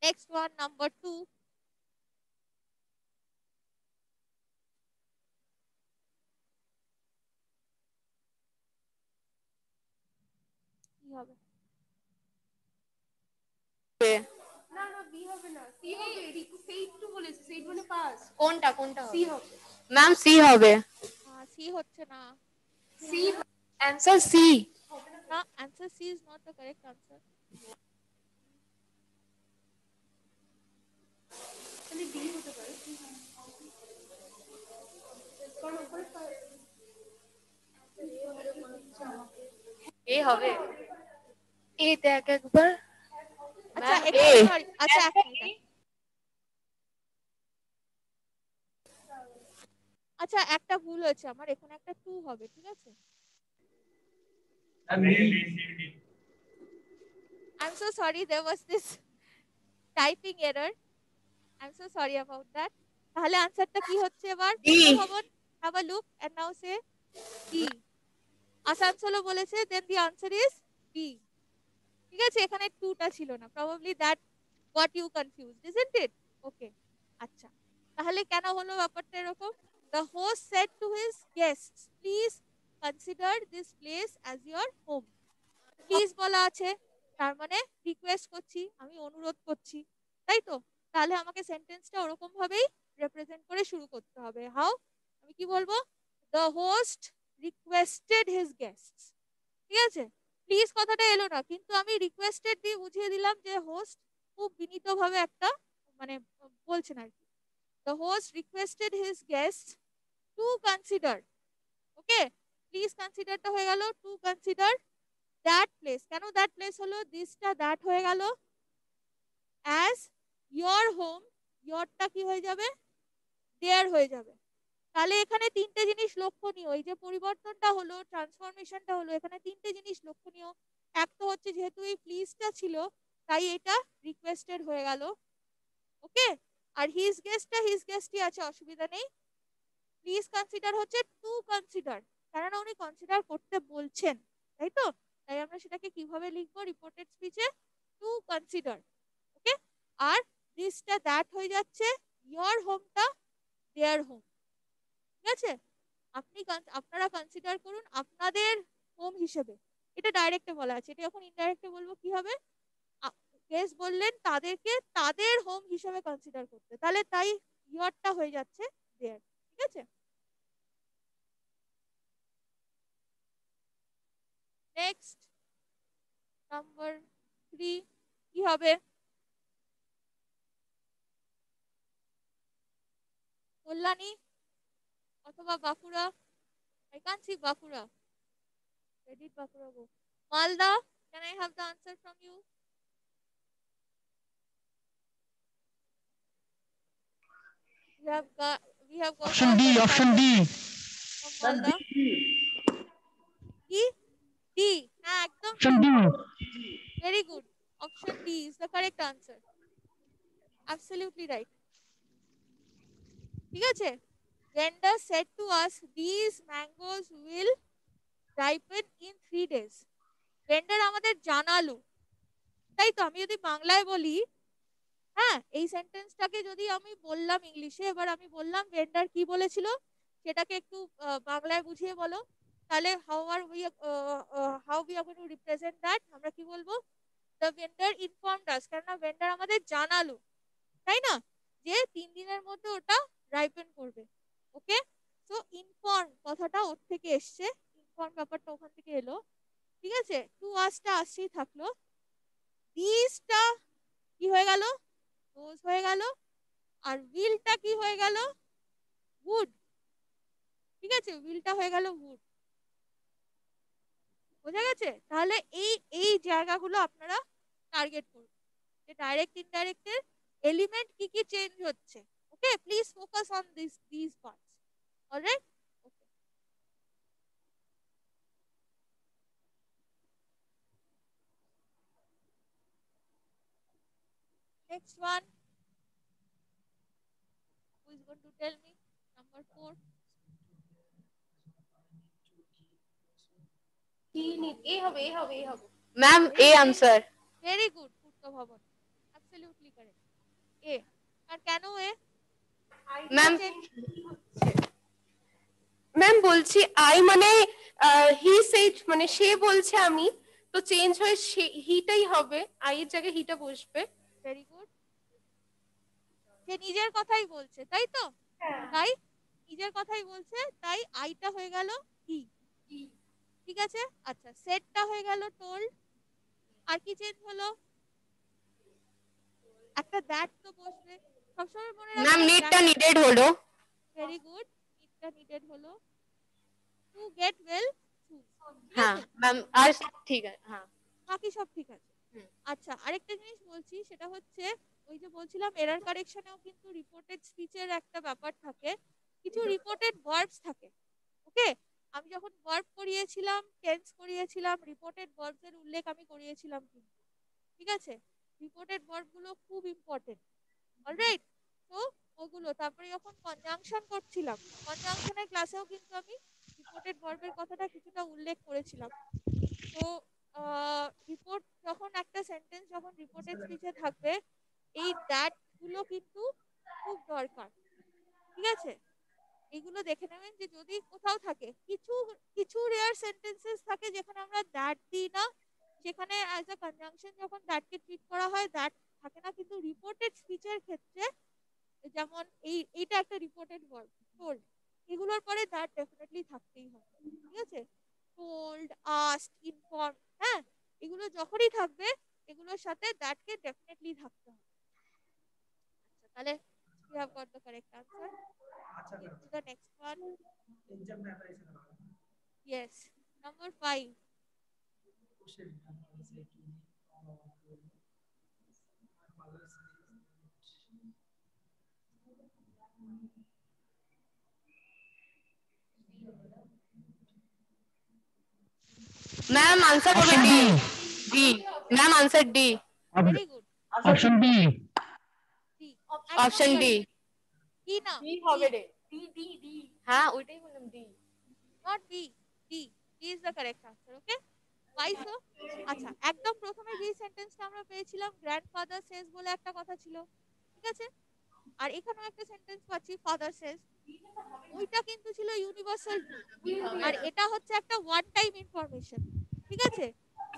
Next one, number 2. কি হবে? না না বি হবে না, সি হবে। সেই একটু বলেছে, সেই মানে পাস। কোনটা সি হবে ম্যাম? সি হবে। সি হচ্ছে না। সি। Answer C. না, answer C is not the correct answer. তাহলে ডি হতে পারে। এ হবে। এ দেখ একবার। আচ্ছা ম্যাম একটু এ। সরি, আচ্ছা এক মিনিট। আচ্ছা একটা ভুল হয়েছে আমার, এখানে একটা 2 হবে, ঠিক আছে? I'm so sorry, there was this typing error. I'm so sorry about that. তাহলে আনসারটা কি হচ্ছে এবার? ডি। পূর্ণ ভবন, have a look and now say D. আসানসোলও বলেছে, then the answer is D. ঠিক আছে, এখানে 2টা ছিল না, probably that got you confused, isn't it? Okay. আচ্ছা, তাহলে কেন হলো ব্যাপারটা এরকম? The host said to his guests, please consider this place as your home. Please বলা আছে, তার মানে রিকোয়েস্ট করছি, আমি অনুরোধ করছি, তাই তো? তাহলে আমাকে সেন্টেন্সটা ওরকম ভাবেই রিপ্রেজেন্ট করে শুরু করতে হবে। হাউ? আমি কি বলবো? The host requested his guests. ঠিক আছে, প্লিজ কথাটা এলো না, কিন্তু আমি রিকোয়েস্টেড দিয়ে বুঝিয়ে দিলাম যে হোস্ট খুব বিনীতভাবে একটা মানে বলছেন আর কি। The host requested his guest to consider. Okay, please কনসিডারটা হয়ে গেল টু কনসিডার দ্যাট প্লেস। কেন দ্যাট প্লেস হলো? দিসটা দ্যাট হয়ে গেল অ্যাজ ইয়োর হোম। ইয়োরটা কি হয়ে যাবে? দেয়ার হয়ে যাবে। তাহলে এখানে তিনটে জিনিস লক্ষণীয়, এই যে পরিবর্তনটা হলো, ট্রান্সফরমেশনটা হলো, এখানে তিনটে জিনিস লক্ষণীয়। এক তো হচ্ছে যেহেতু এই প্লিজটা ছিল তাই এটা রিকোয়েস্টেড হয়ে গেল। ওকে, আর হিজ গেস্টটা হিজ গেস্টই আছে, অসুবিধা নেই। প্লিজ কনসিডার হচ্ছে টু কনসিডার, কেননা উনি কনসিডার করতে বলছেন, তাই তো? তাই আমরা সেটাকে কিভাবে লিখবো রিপোর্টেড স্পিচে? To consider. ওকে, আর দিসটা দ্যাট হয়ে যাচ্ছে, ইয়োর হোমটা দেয়ার হোম। ঠিক আছে, আপনারা কনসিডার করুন আপনাদের হোম হিসেবে। এটা ডাইরেক্টে বলা আছে, এটা যখন ইনডাইরেক্টে বলবো কি হবে? গেস্ট বললেন তাদেরকে তাদের হোম হিসেবে কনসিডার করতে, তাহলে তাই ইয়োরটা হয়ে যাচ্ছে দেয়ার। ঠিক আছে, নেক্সট নাম্বার 3 কি হবে? কল্যাণী অথবা Bankura? I can't see Bakura. Where did Bakura go? Malda, can I have the answer from you? We have got Option all D, correct option answers D. from Malda. কি? D. হ্যাঁ একদম Option ঠিক। D. Very good. Option D is the correct answer. Absolutely right. ঠিক আছে, vendor said to us these mangoes will ripen in 3 days. vendor আমাদের জানালো, তাই তো? আমি যদি বাংলায় বলি, হ্যাঁ, এই সেন্টেন্সটাকে যদি আমি বললাম ইংলিশে, এবার আমি বললাম ভেন্ডার কি বলেছিল সেটাকে একটু বাংলায় বুঝিয়ে বলো, তাহলে how we are going to represent that? আমরা কি বলবো? দ্য ভেন্ডার ইনফর্মড আস, কেননা ভেন্ডার আমাদের জানালো, তাই না, যে 3 দিনের মধ্যে ওটা রাইপেন করবে। ওকে, সো ইনফর্ম কথাটা ওর থেকে এসছে, ইনফর্ম ব্যাপারটা ওখান থেকে এলো। ঠিক আছে, টু আসটা আসছেই থাকলো, দিসটা কি হয়ে গেল? রোজ হয়ে গেল, আর উইলটা কি হয়ে গেল? উড। ঠিক আছে, উইলটা হয়ে গেল উড। বোঝা গেছে? তাহলে এই এই জায়গাগুলো আপনারা টার্গেট করুন, যে ডাইরেক্ট ইনডাইরেক্টের এলিমেন্ট কি কি চেঞ্জ হচ্ছে। Okay, please focus on this parts. Alright, okay. Next one, who is going to tell me? Number 4। A হবে, এ হবে, এ হবে। Ma'am A answer. Very good, Purta Bhavan. Absolutely correct, A. আর কেন A? Ma'am ma'am বলছি I মানে he shed মানে সে বলছে আমি, তো চেঞ্জ হয়ে হিটাই হবে, আই এর জায়গায় হিটা বসবে। Very good. সে নিজের কথাই বলছে, তাই তো? তাই নিজের কথাই বলছে, তাই আইটা হয়ে গেল হি। ঠিক আছে, আচ্ছা সেটটা হয়ে গেল টোল্ড। আর কি চেঞ্জ হলো? একটা দ্যাট তো বসবে, সবসময় মনে ম্যাম রাখবেন। নিডটা নিডেড হলো। ভেরি গুড, নিডটা নিডেড হলো। টু গেট ওয়েল সুন, ঠিক হ্যাঁ আছে? ম্যাম আর সব ঠিক আছে। হ্যাঁ বাকি সব ঠিক আছে। আচ্ছা আরেকটা জিনিস বলছি, সেটা হচ্ছে ওই যে বলছিলাম এরর কারেকশনেও কিন্তু রিপোর্টেড স্পিচের একটা ব্যাপার থাকে, কিছু রিপোর্টেড ভার্বস থাকে। ওকে, আমি যখন ভার্ব করিয়েছিলাম, টেন্স করিয়েছিলাম, রিপোর্টেড ভার্বস এর উল্লেখ আমি করিয়েছিলাম কিন্তু। ঠিক আছে, রিপোর্টেড ভার্ব গুলো খুব ইম্পর্টেন্ট। অলরাইট, তো ওগুলো তারপরে যখন কনজাংশন করছিলাম, কনজাংশনের ক্লাসেও কিন্তু আমি রিপোর্টেড ভার্বের কথাটা কিছুটা উল্লেখ করেছিলাম। তো রিপোর্ট যখন একটা সেন্টেন্স যখন রিপোর্টেড স্পিচে থাকবে, এই দ্যাট গুলো কিন্তু খুব দরকার। ঠিক আছে, এগুলো দেখে নেবেন যে যদি কোথাও থাকে, কিছু কিছু রেয়ার সেন্টেন্সেস থাকে যেখানে আমরা দ্যাট দিই না, সেখানে অ্যাজ আ কনজাংশন যখন দ্যাটকে ট্রিট করা হয় দ্যাট থাকে না, কিন্তু রিপোর্টেড স্পিচের ক্ষেত্রে যেমন এইটা একটা রিপোর্টেড ভার্ব টোল্ড, এগুলোর পরে দ্যাট ডেফিনেটলি থাকতেই হবে। ঠিক আছে, টোল্ড, আস্কড, ইনফর্ম, হ্যাঁ, এগুলো যখনই থাকবে এগুলোর সাথে দ্যাটকে ডেফিনেটলি থাকতে হবে। আচ্ছা তাহলে we have got the correct answer. Move to the next one. Yes, number 5. Ma'am answer হবে D. D ma'am answer D. Very good. Option B. D. Option D. কি না? ডি হবে রে। ডি ডি ডি, হ্যাঁ ওইটাই বললাম D. Not B. D. D is the correct answer. Okay. Why so? আচ্ছা একদম প্রথমে যে সেন্টেন্সটা আমরা পেয়েছিলাম গ্র্যান্ডফাদার সেজ বলে একটা কথা ছিল, ঠিক আছে? আর এখানেও একটা সেন্টেন্স পাচ্ছি ফাদার সেজ, ওইটা কিন্তু ছিল ইউনিভার্সাল টু, আর এটা হচ্ছে একটা ওয়ান টাইম ইনফরমেশন। ঠিক আছে,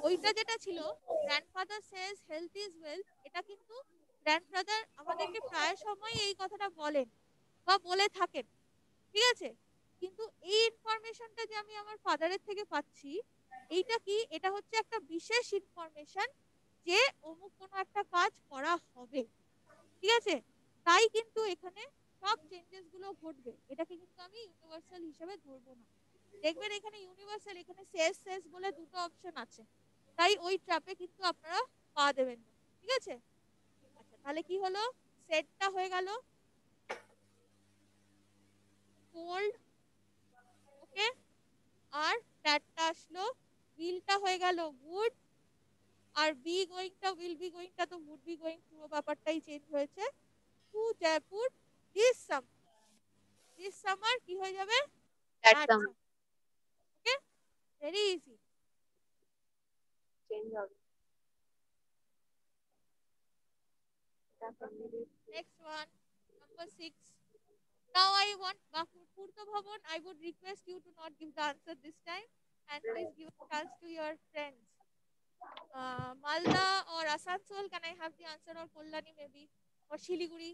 ওইটা যেটা ছিল grandfather Sage health is wealth, এটা কিন্তু গ্র্যান্ডফাদার আমাদেরকে প্রায় সময় এই কথাটা বলেন বা বলে থাকেন। ঠিক আছে, কিন্তু এই ইনফরমেশনটা যে আমি আমার ফাদারের থেকে পাচ্ছি, এইটা কি, এটা হচ্ছে একটা বিশেষ ইনফরমেশন যে অমুক কোনো একটা কাজ করা হবে। ঠিক আছে, তাই কিন্তু এখানে সব চেঞ্জেস গুলো ঘটবে, এটাকে কিন্তু আমি ইউনিভার্সাল হিসেবে ধরবো না। দেখবেন এখানে ইউনিভার্সাল, এখানে শেষ শেষ বলে দুটো অপশন আছে, তাই ওই ট্র্যাপে কিন্তু আপনারা পা দেবেন না। ঠিক আছে, আচ্ছা তাহলে কি হলো, সেটটা হয়ে গেল কোল্ড, ওকে, আর দ্যাটটা আসলো, উইলটা হয়ে গেল উড, আর বি গোয়িংটা উইল বি গোয়িংটা তো উড বি গোয়িং, পুরো ব্যাপারটাই চেঞ্জ হয়েছে। To Jaipur this summer, this summer কি হয়ে যাবে, that summer. Okay, very easy. Change হবে। Next one, number 6. Now I want Purto Bhavan, I would request you to not give the answer this time and please give a chance to your friends. Malda or Asansol, can I have the answer, or Kollani maybe, or Shiliguri?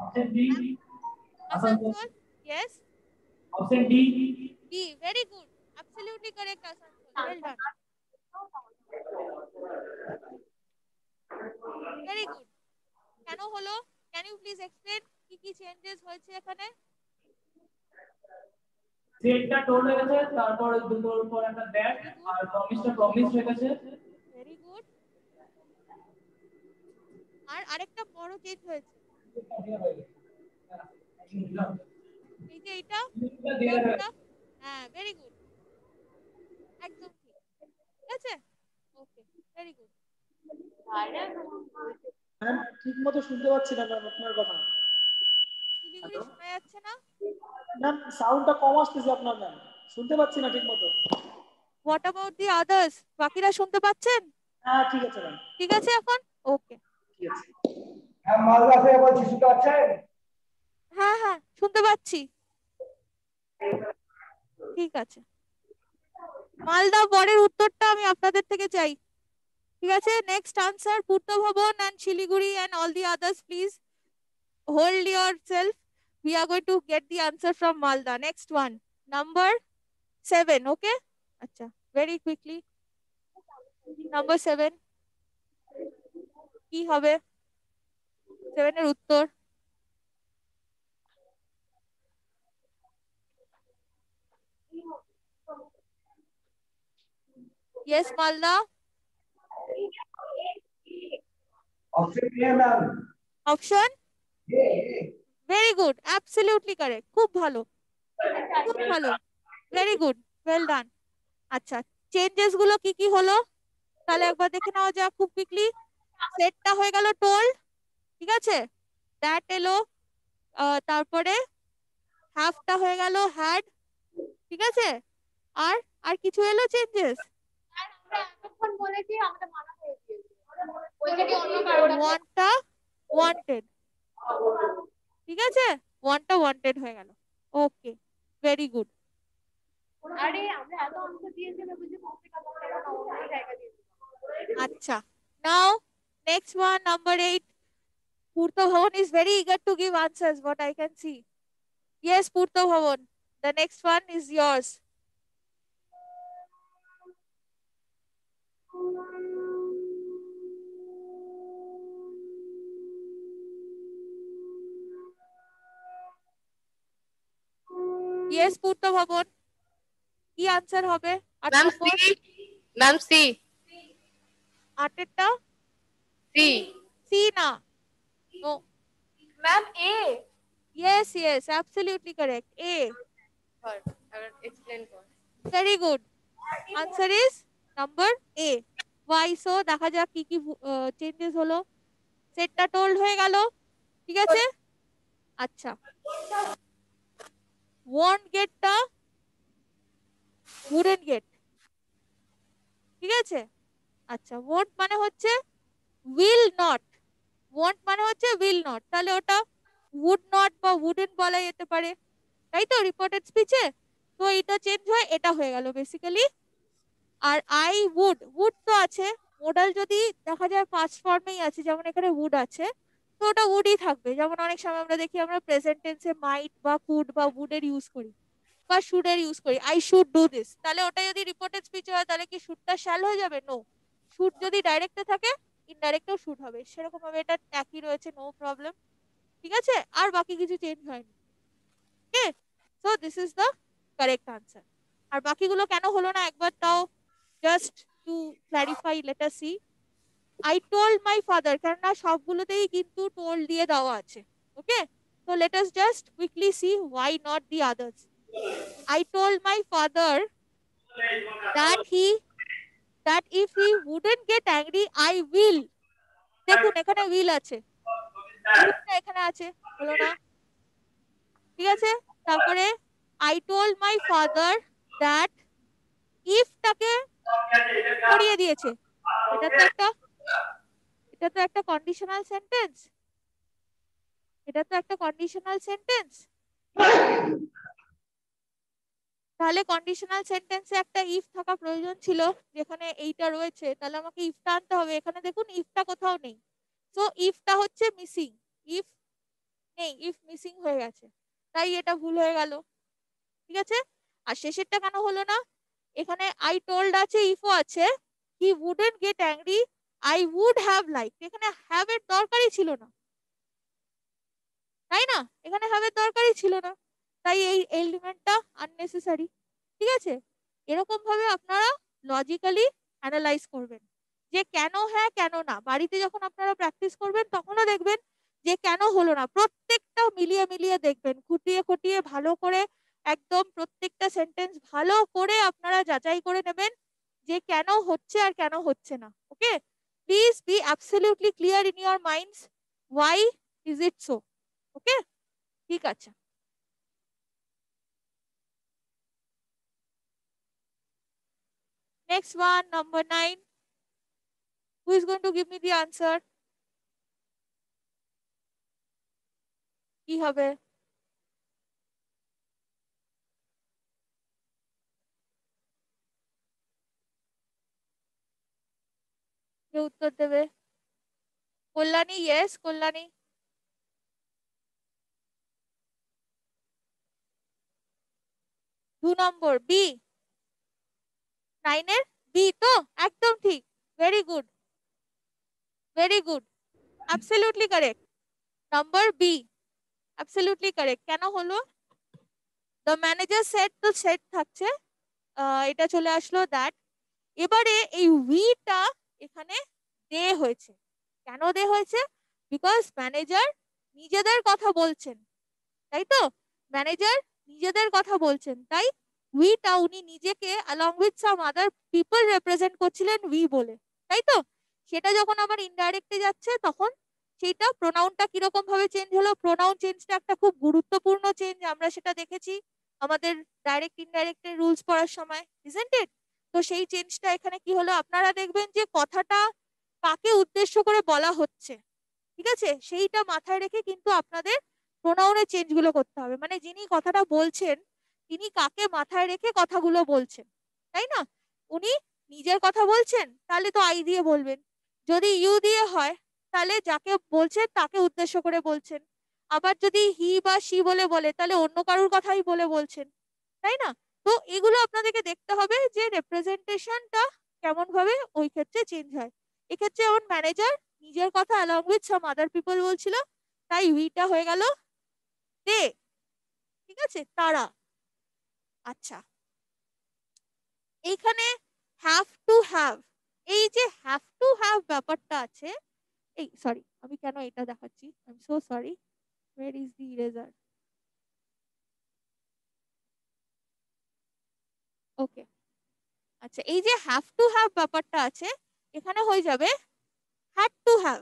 Option D. Asansol, yes. Option D. B, very good. Absolutely correct, Asansol. Well done. Very good. কেন হলো? Can you please explain কি কি changes হয়েছে এখানে? সেটটা toll হয়ে গেছে, তারপর দুটোর উপর একটা দ্যাট, আর প্রমিসটা প্রমিস হয়ে গেছে। Very good. আর আরেকটা বড় চেঞ্জ হয়েছে, এই যে এটা কোডটা, হ্যাঁ very good. Very good. Ma'am ঠিক মতো শুনতে পাচ্ছি না ম্যাম আপনার কথা। শিলিগুড়ি শোনা যাচ্ছে না? ম্যাম সাউন্ডটা কম আসতেছে আপনার ম্যাম, শুনতে পাচ্ছি না ঠিক মতো। What about the others? বাকিরা শুনতে পাচ্ছেন? হ্যাঁ ঠিক আছে ম্যাম। ঠিক আছে এখন? ওকে। ঠিক আছে। হ্যাঁ মালদা থেকে বলছি, শুনতে পাচ্ছেন? হ্যাঁ হ্যাঁ শুনতে পাচ্ছি। ঠিক আছে, মালদা পরের উত্তরটা আমি আপনাদের থেকে চাই। ঠিক আছে, নেক্সট আনসার পূর্ত ভবন and Siliguri and all the others, please hold yourself. We are going to get the answer from Malda. Next one, number 7. Okay, acha, very quickly, number 7 কি হবে? 7 এর উত্তর yes Malda, option A ma'am. option very good, absolutely correct, খুব ভালো, খুব ভালো, very good, well done. আচ্ছা, changes গুলো কি কি হলো তাহলে একবার দেখে নেওয়া যাক খুব কুইকলি। সেটটা হয়ে গেল টোল্ড, ঠিক আছে, দ্যাট এলো, তারপরে হাফটা হয়ে গেল হ্যাড, ঠিক আছে, আর আর কিছু এলো চেঞ্জেস? ওয়ানটা ওয়ান্টেড, ঠিক আছে, ওয়ানটা ওয়ান্টেড হয়ে গেল। Okay, very good. আচ্ছা, now next one, number 8. Purta Bhavan is very eager to give answers, what I can see. Yes, Purta Bhavan, the next one is yours. Yes, Purta Bhavan, কি answer হবে? 8 ma'am number. C, ma'am C, 8 C. C না, no. Ma'am A. Yes, yes, absolutely correct, A. Explain কর। Very good. Answer is number A. Why so? দেখা যাক কি কি changes হলো। সেটটা টোল্ড হয়ে গেল, ঠিক আছে। আচ্ছা, won't গেটটা wouldn't get, ঠিক আছে। আচ্ছা, won't মানে হচ্ছে will not, won't মানে হচ্ছে will not, তাহলে ওটা would not বা wouldn't বলা যেতে পারে, তাই তো রিপোর্টেড স্পিচে। তো এটা চেঞ্জ হয়ে এটা হয়ে গেল বেসিক্যালি। আর আই উড তো আছে, মোডাল যদি দেখা যায় পাস্ট ফর্মেই আছে, যেমন এখানে উড আছে, তো ওটা উডই থাকবে। যেমন অনেক সময় আমরা দেখি আমরা প্রেজেন্ট টেন্সে মাইট বা কুড বা উডের ইউজ করি বা শুডের ইউজ করি, আই শুড ডু দিস, তাহলে ওটা যদি রিপোর্টেড স্পিচ হয় তাহলে কি শুডটা শ্যাল হয়ে যাবে? নো। শুড যদি ডাইরেক্টে থাকে ইনডাইরেক্টেও শুড হবে, সেরকম ভাবে এটা একই রয়েছে, নো প্রবলেম, ঠিক আছে। আর বাকি কিছু চেঞ্জ হয়নি, okay. So this is the correct answer. আর বাকিগুলো কেন হলো না একবার তাও just to clarify, let us see. I told my father, কেননা সবগুলোতেই কিন্তু told দিয়ে দেওয়া আছে, ওকে। So let us just quickly see why not the others. I told my father that if he wouldn't get angry I will, দেখুন এখানে will আছে, এখানে আছে, হলো না, ঠিক আছে। তারপরে I told my father that if টাকে সরিয়ে দিয়েছে, এটা তো একটা কন্ডিশনাল সেন্টেন্স, এটা তো একটা কন্ডিশনাল সেন্টেন্স। তাহলে কন্ডিশনাল সেন্টেন্সে একটা ইফ থাকা প্রয়োজন ছিল, যেখানে এইটা রয়েছে, তাহলে আমাকে ইফটা আনতে হবে। এখানে দেখুন ইফটা কোথাও নেই, সো ইফটা হচ্ছে মিসিং, ইফ নেই, ইফ মিসিং হয়ে গেছে, তাই এটা ভুল হয়ে গেল, ঠিক আছে। আর শেষেরটা কেন হলো না? এখানে আই টোল্ড আছে, ইফও আছে, he wouldn't get angry, I would have like, এখানে হ্যাভ এর দরকারই ছিল না, তাই না, এখানে হ্যাভ এর দরকারই ছিল না, তাই এই এলিমেন্টটা আননেসেসারি, ঠিক আছে। এরকম ভাবে আপনারা লজিক্যালি অ্যানালাইজ করবেন যে কেন হ্যাঁ কেন না। বাড়িতে যখন আপনারা প্র্যাকটিস করবেন তখনও দেখবেন যে কেন হলো না, প্রত্যেকটা মিলিয়ে মিলিয়ে দেখবেন, খুঁটিয়ে খুঁটিয়ে ভালো করে একদম প্রত্যেকটা সেন্টেন্স ভালো করে আপনারা যাচাই করে নেবেন যে কেন হচ্ছে আর কেন হচ্ছে না, ওকে। Okay, please be absolutely clear in your minds why is it so. Okay, ঠিক আছে। Next one, number 9. Who is going to give me the answer? কি হবে? কে উত্তর দেবে? কল্যাণী, yes, কল্যাণী। 2 নম্বর বি, 9 এর বি তো একদম ঠিক। Very good, very good, absolutely correct. Number B, absolutely correct. কেন হলো? দ্য ম্যানেজার সেট, তো সেট থাকছে, এটা চলে আসলো দ্যাট। এবারে এই উইটা এখানে দে হয়েছে। কেন দে হয়েছে? বিকজ ম্যানেজার নিজেদের কথা বলছেন, তাই তো? ম্যানেজার নিজেদের কথা বলছেন, তাই উইটা উনি নিজেকে along with some other people represent করছিলেন উই বলে, তাই তো? সেটা যখন আবার ইনডাইরেক্টে যাচ্ছে তখন সেইটা প্রোনাউনটা কিরকম ভাবে চেঞ্জ হলো? প্রোনাউন চেঞ্জটা একটা খুব গুরুত্বপূর্ণ চেঞ্জ, আমরা সেটা দেখেছি আমাদের ডাইরেক্ট ইনডাইরেক্টের রুলস পড়ার সময়, ইজন্ট ইট? তো সেই চেঞ্জটা এখানে কি হলো? আপনারা দেখবেন যে কথাটা কাকে উদ্দেশ্য করে বলা হচ্ছে, ঠিক আছে, সেইটা মাথায় রেখে কিন্তু আপনাদের প্রোনাউনের চেঞ্জগুলো করতে হবে। মানে যিনি কথাটা বলছেন তিনি কাকে মাথায় রেখে কথাগুলো বলছেন, তাই না? উনি নিজের কথা বলছেন তাহলে তো আই দিয়ে বলবেন, যদি ইউ দিয়ে হয় তাহলে যাকে বলছেন তাকে উদ্দেশ্য করে বলছেন, আবার যদি হি বা সি বলে বলে তাহলে অন্য কারুর কথাই বলে বলছেন, তাই না? তো এগুলো আপনাদেরকে দেখতে হবে যে রেপ্রেজেন্টেশনটা কেমন ভাবে ওই ক্ষেত্রে চেঞ্জ হয়। এক্ষেত্রে যেমন ম্যানেজার নিজের কথা along with some other people বলছিল, তাই উইটা হয়ে গেল দে, ঠিক আছে, তারা। আচ্ছা, এইখানে হ্যাভ টু হ্যাভ, এই যে হ্যাভ টু হ্যাভ ব্যাপারটা আছে, এই সরি আমি কেন এটা দেখাচ্ছি, I am so sorry, where is the eraser? Okay, আচ্ছা, এই যে হ্যাভ টু হ্যাভ ব্যাপারটা আছে এখানে হয়ে যাবে হ্যাড টু হ্যাভ,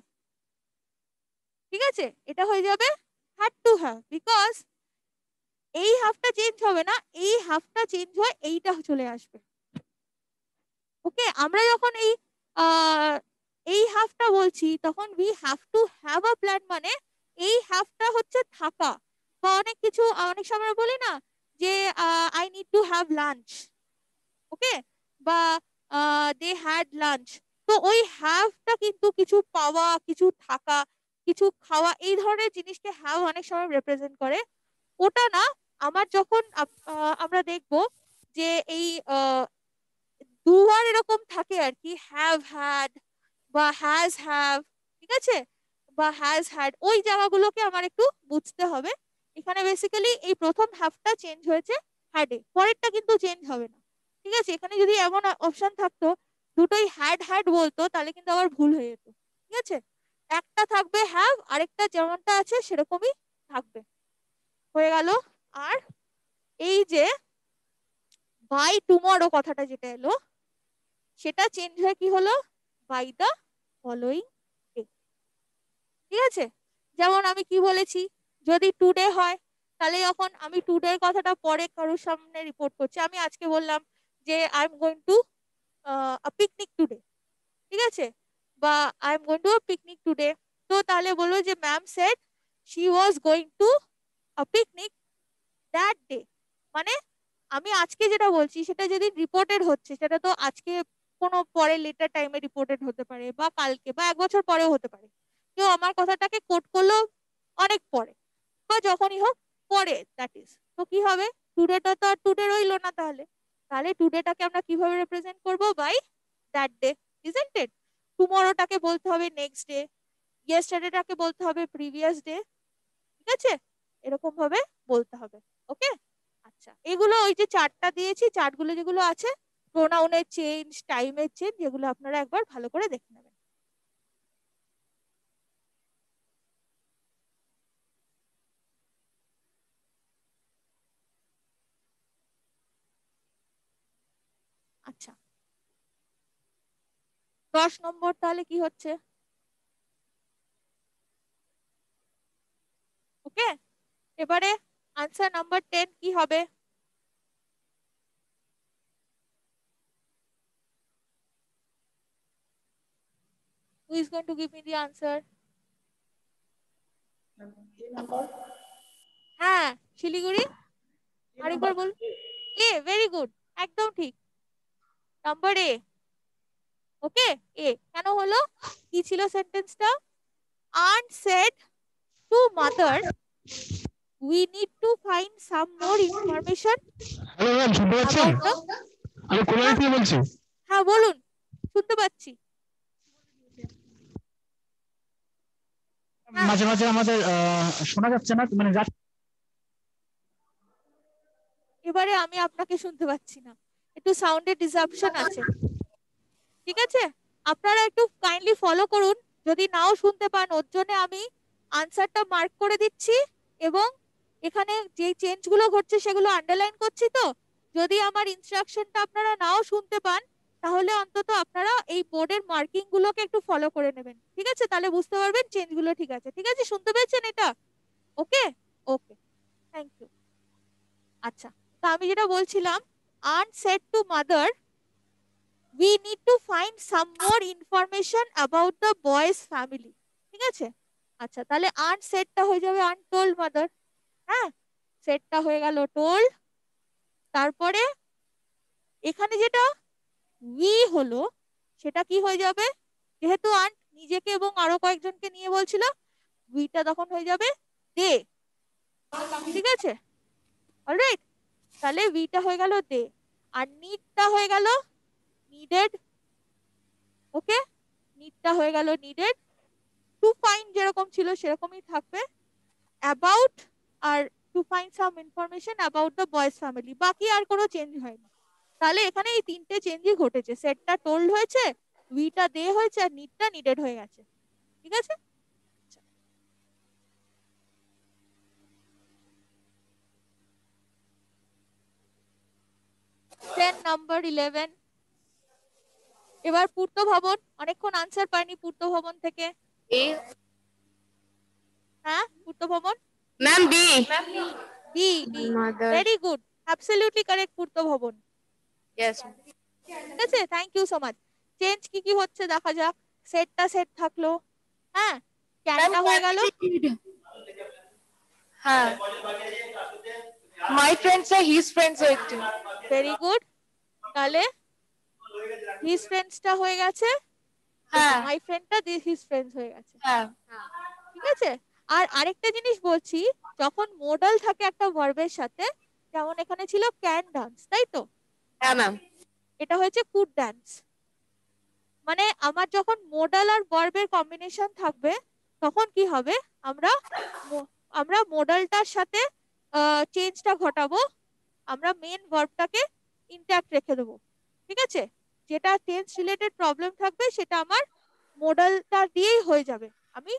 ঠিক আছে, এটা হয়ে যাবে হ্যাড টু হ্যাভ, বিকজ এই হাফটা চেঞ্জ হবে না, এই হাফটা চেঞ্জ হয় এইটা চলে আসবে। ওকে, আমরা যখন এই হাফটা বলছি তখন we have to have a plan, মানে এই হাফটা হচ্ছে থাকা, বা অনেক কিছু অনেক সময় বলি না যে I need to have lunch, okay, বা দে হ্যাড লাঞ্চ, তো ওই হ্যাভটা কিন্তু কিছু পাওয়া, কিছু থাকা, কিছু খাওয়া, এই ধরনের জিনিসকে হ্যাভ অনেক সময় রিপ্রেজেন্ট করে। ওটা না, আমার যখন আমরা দেখব যে এই দুবার এরকম থাকে আর কি, হ্যাভ হ্যাড বা হ্যাজ হ্যাভ, ঠিক আছে, বা হ্যাজ হ্যাড, ওই জায়গাগুলোকে আমার একটু বুঝতে হবে। এখানে বেসিক্যালি এই প্রথম হাফটা চেঞ্জ হয়েছে হ্যাডে, পরেরটা কিন্তু চেঞ্জ হবে না, ঠিক আছে? এখানে যদি এমন অপশন থাকতো দুটোই হ্যাড হ্যাড বলতো তাহলে কিন্তু আবার ভুল হয়ে যেত, ঠিক আছে? একটা থাকবে হ্যাভ, আরেকটা যেমনটা আছে সেরকমই থাকবে, হয়ে গেল। আর এই যে বাই টুমরো কথাটা যেটা এলো সেটা চেঞ্জ হয়ে কি হলো? বাই দা ফলোইং ডে, ঠিক আছে? যেমন আমি কি বলেছি, যদি টুডে হয় তাহলে যখন আমি টুডের কথাটা পরে কারোর সামনে রিপোর্ট করছি, আমি আজকে বললাম যে I am going to picnic today, ঠিক আছে, বা I am going to picnic today, তো তাহলে বলবো যে ma'am said she was going to picnic that day, মানে আমি আজকে যেটা বলছি সেটা যেদিন রিপোর্টেড হচ্ছে সেটা তো আজকে কোনো পরে লেটার টাইমে রিপোর্টেড হতে পারে, বা কালকে, বা 1 বছর পরেও হতে পারে, কেউ আমার কথাটাকে কোট করলো অনেক পরে, বা যখনই হোক পরে, দ্যাট ইজ, তো কি হবে? টুডেটা তো আর টুডে রইলো না, তাহলে তাহলে টুডেটাকে আমরা কিভাবে রিপ্রেজেন্ট করব? By that day, isn't it? টুমরোটাকে বলতে হবে নেক্সট ডে, ইয়েস্টারডেটাকে বলতে হবে প্রিভিয়াস ডে, ঠিক আছে, এরকম ভাবে বলতে হবে। ওকে, আচ্ছা, এগুলো ওই যে চার্টটা দিয়েছি, চার্টগুলো যেগুলো আছে প্রোনাউনের চেঞ্জ, টাইমের চেঞ্জ, যেগুলো আপনারা একবার ভালো করে দেখে নেবেন। আচ্ছা, 10 নম্বর তাহলে কি হচ্ছে? ওকে, এবারে আনসার নাম্বার 10 কি হবে? Who is going to give me the answer? A number, হ্যাঁ, শিলিগুড়ি আরেকবার বল। এ, ভেরি গুড, একদম ঠিক, নাম্বার এ। ওকে, এ কেন হলো? কি ছিল সেন্টেন্সটা? Aunt said to mother, we need to find some more information hello ma'am, শুনতে পাচ্ছেন? about the... আমি কল্যাণী থেকে বলছি। হ্যাঁ বলুন, শুনতে পাচ্ছি। হ্যাঁ। মাঝে মাঝে আমাদের শোনা যাচ্ছে না, মানে এবারে আমি আপনাকে শুনতে পাচ্ছি না, একটু সাউন্ডের ডিসরাপশন আছে। ঠিক আছে, আপনারা একটু কাইন্ডলি ফলো করুন। যদি নাও শুনতে পান, ওর জন্য আমি আনসারটা মার্ক করে দিচ্ছি এবং এখানে যে চেঞ্জগুলো ঘটছে সেগুলো আন্ডারলাইন করছি। তো যদি আমার ইনস্ট্রাকশনটা আপনারা নাও শুনতে পান, তাহলে অন্তত আপনারা এই বোর্ডের মার্কিং গুলোকে একটু ফলো করে নেবেন। ঠিক আছে, তাহলে বুঝতে পারবেন চেঞ্জগুলো ঠিক আছে। ঠিক আছে, শুনতে পেয়েছেন এটা? ওকে ওকে, থ্যাংক ইউ। আচ্ছা, তো আমি যেটা বলছিলাম, aunt said to mother, we need to find some more information about the boy's family. ঠিক আছে, আচ্ছা তাহলে aunt said টা হয়ে যাবে aunt told mother। হ্যাঁ, said টা হয়ে গেল told। তারপরে এখানে যেটা we হলো সেটা কি হয়ে যাবে? যেহেতু aunt নিজেকে এবং আরো কয়েকজনকে নিয়ে বলছিল, we টা তখন হয়ে যাবে they। ঠিক আছে, অলরাইট, তাহলে we টা হয়ে গেল they, আর need টা হয়ে গেল needed। ওকে, নিডটা হয়ে গেল নিডেড। টু ফাইন্ড যেরকম ছিল সেরকমই থাকবে, about are to find some information about the boys family, বাকি আর কোনো চেঞ্জ হয়নি। তাহলে এখানে এই তিনটে চেঞ্জই ঘটেছে, সেটটা টোল্ড হয়েছে, উইটা দে হয়েছে, আর নিডটা নিডেড হয়ে গেছে। ঠিক আছে, নাম্বার 11। এবার পূর্ত ভবন, অনেকক্ষণ আনসার পাইনি পূর্ত ভবন থেকে। A. হ্যাঁ, পূর্ত Bhavan Ma'am, B. B, B, Mother. Very good, absolutely correct, Purta Bhavan. Yes. ঠিক আছে, thank you so much. Change কি কি হচ্ছে দেখা যাক। সেটটা সেট থাকলো, হ্যাঁ, ক্যানটা হয়ে গেল। হ্যাঁ, my friends are his friends হয়েছে। ভেরি গুড, তাহলে হিজ ফ্রেন্ডসটা হয়ে গেছে, হ্যাঁ, মাই ফ্রেন্ডটা হিজ ফ্রেন্ডস হয়ে গেছে। হ্যাঁ, ঠিক আছে, আর আরেকটা জিনিস বলছি, যখন মোডাল থাকে একটা ভার্বের সাথে, যেমন এখানে ছিল ক্যান ডান্স, তাই তো? হ্যাঁ ম্যাম। এটা হয়েছে কুড ডান্স। মানে আমার যখন মোডাল আর ভার্বের কম্বিনেশন থাকবে, তখন কি হবে, আমরা মোডালটার সাথে চেঞ্জটা ঘটাবো, আমরা মেন ভার্বটাকে ইনট্যাক্ট রেখে দেবো। ঠিক আছে, যেটা টেন্স রিলেটেড প্রবলেম থাকবে সেটা আমার মোডালটা দিয়েই হয়ে যাবে, আমি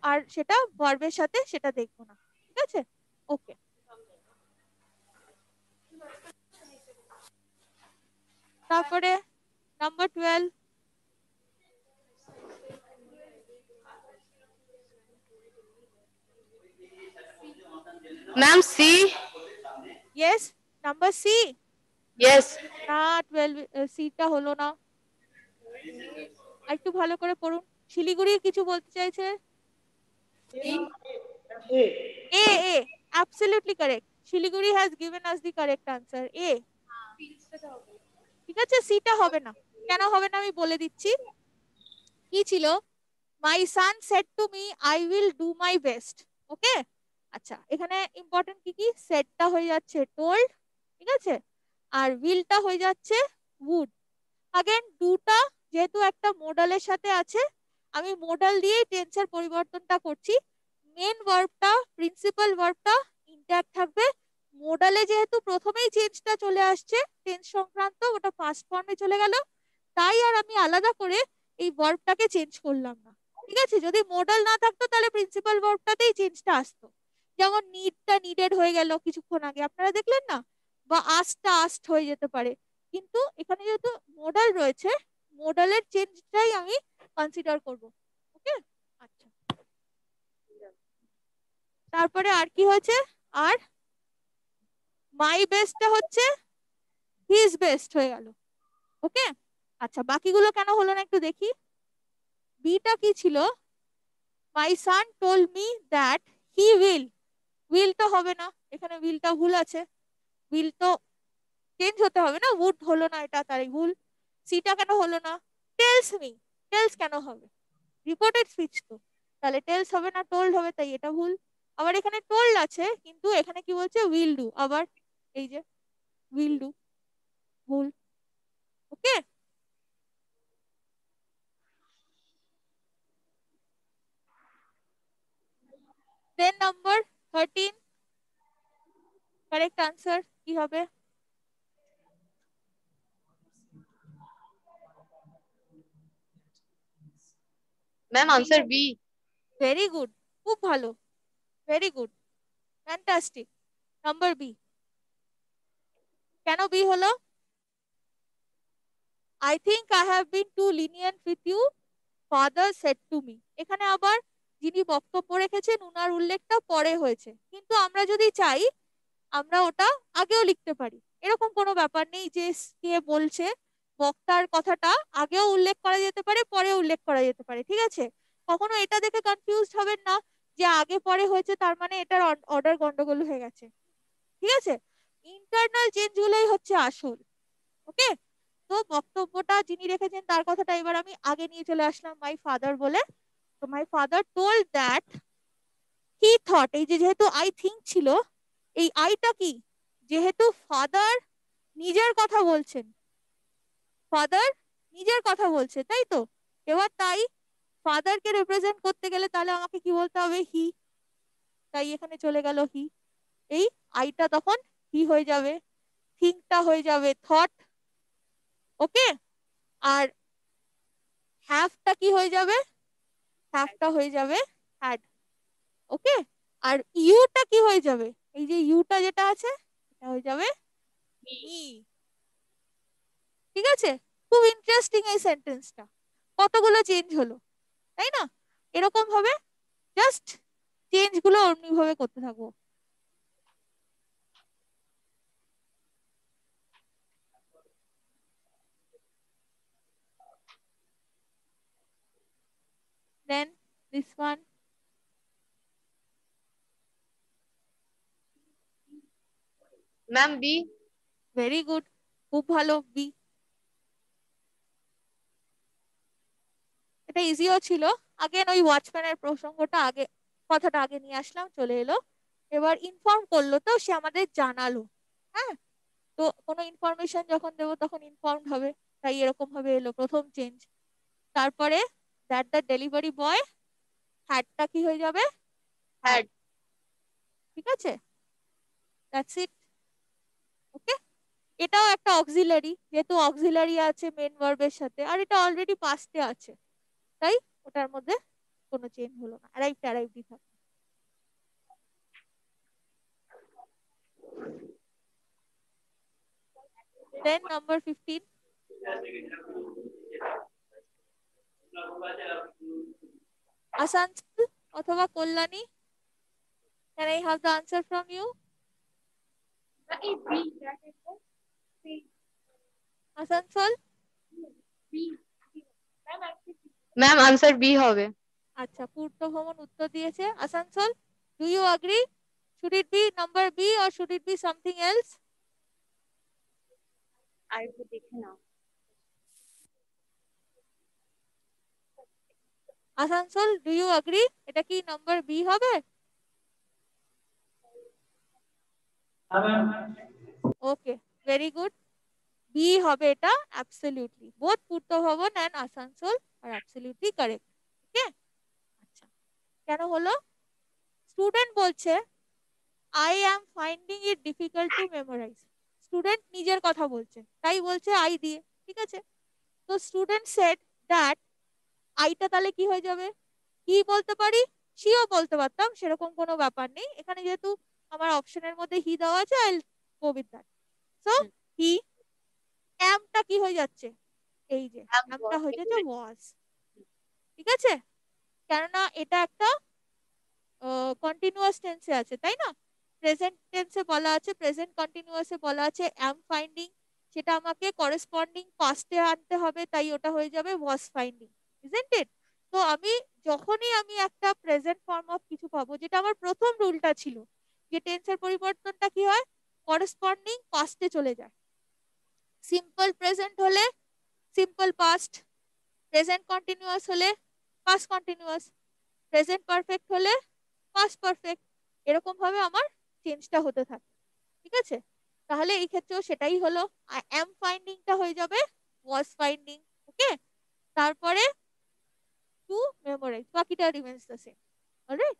আর সেটা ভার্বের সাথে সেটা দেখবো না। ঠিক আছে, ওকে। তারপরে number 12। Ma'am, C. Yes, number C. Yes. না, 12 সিটা হলো না, একটু ভালো করে পড়ুন। শিলিগুড়ি কিছু বলতে চাইছে। A, A, A, absolutely correct. Siliguri has given us the correct answer, A। ঠিক আছে, সিটা হবে না। কেন হবে না আমি বলে দিচ্ছি। কি ছিল, my son said to me I will do my best। ওকে, আচ্ছা এখানে ইম্পর্টেন্ট কি কি, সেটটা হয়ে যাচ্ছে told, ঠিক আছে, আর উইলটা হয়ে যাচ্ছে would। अगेन ডুটা যেহেতু একটা মোডালের সাথে আছে, আমি মোডাল দিয়েই টেন্সের পরিবর্তনটা করছি। মেন ভার্বটা, প্রিন্সিপাল ভার্বটা ইনট্যাক্ট থাকবে। মোডালে যেহেতু প্রথমেই চেঞ্জটা চলে আসছে টেন্স সংক্রান্ত, ওটা ফার্স্ট ফর্মে চলে গেল, তাই আর আমি আলাদা করে এই ভার্বটাকে চেঞ্জ করলাম না। ঠিক আছে, যদি মোডাল না থাকতো তাহলে প্রিন্সিপাল ভার্বটাতেই চেঞ্জটা আসতো। যেমন নিডটা নিডেড হয়ে গেল কিছুক্ষণ আগে, আপনারা দেখলেন না, বা আস্টটা আস্ট হয়ে যেতে পারে। কিন্তু এখানে যেহেতু মোডাল রয়েছে, মোডালের চেঞ্জটাই আমি কনসিডার করব। ওকে, আচ্ছা। তারপরে আর কি হয়েছে? আর মাই বেস্টটা হচ্ছে হিজ বেস্ট হয়ে গেল। ওকে, আচ্ছা, বাকিগুলো কেন হলো না একটু দেখি। বিটা কি ছিল? My son told me that he will. Will তো হবে না, এখানে উইলটা ভুল আছে। উইল তো চেঞ্জ হতে হবে না, উড হলো না, এটা তাই ভুল। সিটা কেন হলো না? Tales me. টেলস কেন হবে? রিপোর্টেড স্পিচ তো, তাহলে টেলস হবে না, টোল্ড হবে, তাই এটা ভুল। আবার এখানে টোল্ড আছে, কিন্তু এখানে কি বলছে? Will do. আবার এই যে উইল ডু, ভুল। Okay, then number 13, correct answer কি হবে? Ma'am answer B. Very good, খুব ভালো, very good, fantastic. Number B. কেন বি হলো? I think I have been too lenient with you, father said to me. এখানে আবার যিনি বক্তব্য রেখেছেন উনার উল্লেখটা পরে হয়েছে, কিন্তু আমরা যদি চাই আমরা ওটা আগেও লিখতে পারি। এরকম কোনো ব্যাপার নেই যে কে বলছে, বক্তার কথাটা আগেও উল্লেখ করা যেতে পারে, পরে উল্লেখ করা যেতে পারে। ঠিক আছে, কখনো এটা দেখে কনফিউজড হবেন না যে আগে পরে হয়েছে তার মানে এটার অর্ডার গন্ডগোল হয়ে গেছে। ঠিক আছে, ইন্টারনাল চেঞ্জ গুলোই হচ্ছে আসল। ওকে, তো বক্তব্যটা যিনি রেখেছেন তার কথাটা এবার আমি আগে নিয়ে চলে আসলাম, মাই ফাদার বলে। তো my father told that he thought, এই যে যেহেতু আই থিঙ্ক ছিল, এই আইটা কি? যেহেতু ফাদার নিজের কথা বলছেন, ফাদার নিজের কথা বলছে, তাই তো? এবার তাই ফাদারকে রিপ্রেজেন্ট করতে গেলে তাহলে আমাকে কি বলতে হবে? হি। তাই এখানে চলে গেল হি। এই আইটা তখন হি হয়ে যাবে, থিঙ্কটা হয়ে যাবে থট। ওকে, আর হ্যাভটা কি হয়ে যাবে? হ্যাভটা হয়ে যাবে হ্যাড। ওকে, আর ইউটা কি হয়ে যাবে? এই যে ইউটা যেটা আছে এটা হয়ে যাবে মি। ঠিক আছে, খুব ইন্টারেস্টিং এই সেন্টেন্সটা। কতগুলো চেঞ্জ হলো, তাই না? এরকম ভাবে জাস্ট চেঞ্জ গুলো অমনি ভাবে করতে থাকবো। Then this one, ma'am B. Very good, খুব ভালো, বি। এটা ইজিও ছিল। আগেন ওই ওয়াচম্যানের প্রসঙ্গটা আগে, কথাটা আগে নিয়ে আসলাম, চলে এলো। এবার ইনফর্ম করলো, তো সে আমাদের জানালো। হ্যাঁ, তো কোনো ইনফরমেশন যখন দেবো তখন ইনফর্মড হবে, তাই এরকম ভাবে এলো প্রথম চেঞ্জ। তারপরে দ্যাট দ্য ডেলিভারি বয় হ্যাডটা কি হয়ে যাবে? হ্যাড। ঠিক আছে, দ্যাটস ইট। ওকে, এটাও একটা অক্সিলারি, যেহেতু অক্সিলারি আছে মেন ভার্বের সাথে, আর এটা অলরেডি পাস্টে আছে, তাই ওটার মধ্যে কোনো চেঞ্জ হলো না, অ্যারাইভড অ্যারাইভডই থাকে। দেন নাম্বার 15, আসানসোল অথবা Kalyani, can I have the answer from you? Asansol, ma'am answer B হবে। আচ্ছা, পূর্ত ভ্রমণ উত্তর দিয়েছে। Asansol, do you agree? Should it be number B or should it be something else? আর একটু দেখে নাও। Asansol, do you agree? এটা কি নাম্বার বি হবে? ওকে, ভেরি গুড, বি হবে এটা, absolutely. Both Purta Bhavan and Asansol আর অ্যাবসলিউটলি কারেক্ট। ওকে, আচ্ছা, কেন হলো? স্টুডেন্ট বলছে I am finding it difficult to memorise. Student নিজের কথা বলছে, তাই বলছে আই দিয়ে। ঠিক আছে, তো স্টুডেন্ট সেড দ্যাট, আইটা তাহলে কি হয়ে যাবে? কি বলতে পারি, সিও বলতে পারতাম, সেরকম কোনো ব্যাপার নেই। এখানে যেহেতু আমার অপশনের মধ্যে হি দেওয়া আছে, I will go with that. So he, অ্যামটা কি হয়ে যাচ্ছে? এই যে আমটা হয়ে যাচ্ছে ওয়াজ, ঠিক আছে? কেননা এটা একটা কন্টিনিউয়াস টেন্সে আছে, তাই না? প্রেজেন্ট টেন্সে বলা আছে, প্রেজেন্ট কন্টিনিউয়াসে বলা আছে অ্যাম ফাইন্ডিং, সেটা আমাকে করেসপন্ডিং পাস্টে আনতে হবে, তাই ওটা হয়ে যাবে ওয়াজ ফাইন্ডিং, ইজন্ট ইট? তো যখনই আমি একটা প্রেজেন্ট ফর্ম অফ কিছু পাবো, যেটা আমার প্রথম রুলটা ছিল যে টেন্সের পরিবর্তনটা কি হয়, করেসপন্ডিং পাস্টে চলে যায়। সিম্পল প্রেজেন্ট হলে সিম্পল পাস্ট, প্রেজেন্ট কন্টিনিউয়াস হলে পাস্ট কন্টিনিউয়াস, প্রেজেন্ট পারফেক্ট হলে পাস্ট পারফেক্ট, এরকম ভাবে আমার চেঞ্জটা হতে থাকে, ঠিক আছে? তাহলে এই ক্ষেত্রেও সেটাই হলো, অ্যাম ফাইন্ডিংটা হয়ে যাবে ওয়াজ ফাইন্ডিং। ওকে, তারপরে টু মেমোরাইজ, বাকিটা রিমেন্স দ্য সেম। অলরাইট,